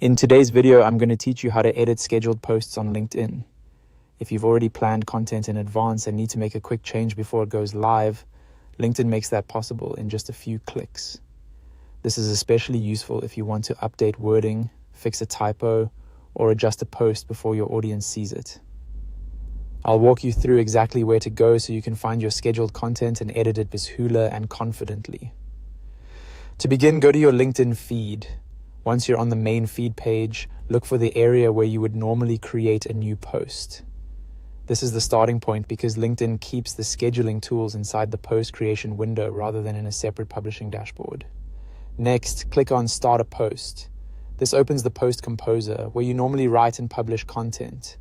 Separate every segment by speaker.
Speaker 1: In today's video, I'm going to teach you how to edit scheduled posts on LinkedIn. If you've already planned content in advance and need to make a quick change before it goes live, LinkedIn makes that possible in just a few clicks. This is especially useful if you want to update wording, fix a typo, or adjust a post before your audience sees it. I'll walk you through exactly where to go so you can find your scheduled content and edit it beshulla and confidently. To begin, go to your LinkedIn feed. Once you're on the main feed page, look for the area where you would normally create a new post. This is the starting point because LinkedIn keeps the scheduling tools inside the post creation window rather than in a separate publishing dashboard. Next, click on Start a Post. This opens the Post Composer, where you normally write and publish content.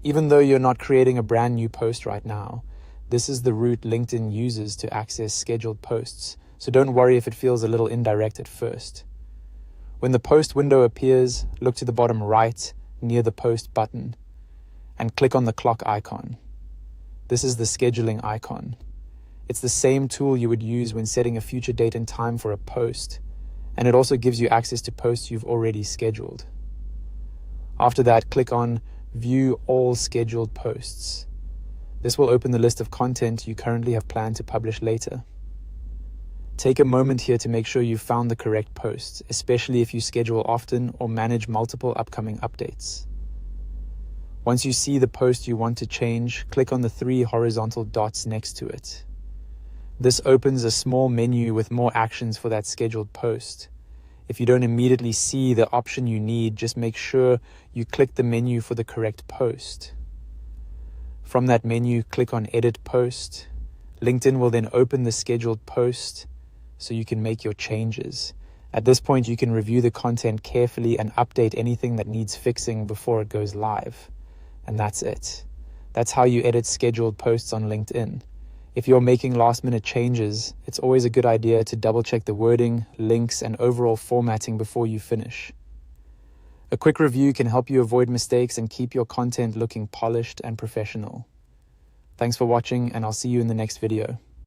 Speaker 1: Even though you're not creating a brand new post right now, this is the route LinkedIn uses to access scheduled posts, so don't worry if it feels a little indirect at first. When the post window appears, look to the bottom right near the post button and click on the clock icon. This is the scheduling icon. It's the same tool you would use when setting a future date and time for a post, and it also gives you access to posts you've already scheduled. After that, click on View All Scheduled Posts. This will open the list of content you currently have planned to publish later. Take a moment here to make sure you've found the correct post, especially if you schedule often or manage multiple upcoming updates. Once you see the post you want to change, click on the 3 horizontal dots next to it. This opens a small menu with more actions for that scheduled post. If you don't immediately see the option you need, just make sure you click the menu for the correct post. From that menu, click on Edit Post. LinkedIn will then open the scheduled post so you can make your changes. At this point, you can review the content carefully and update anything that needs fixing before it goes live. And that's it. That's how you edit scheduled posts on LinkedIn. If you're making last-minute changes, it's always a good idea to double-check the wording, links, and overall formatting before you finish. A quick review can help you avoid mistakes and keep your content looking polished and professional. Thanks for watching, and I'll see you in the next video.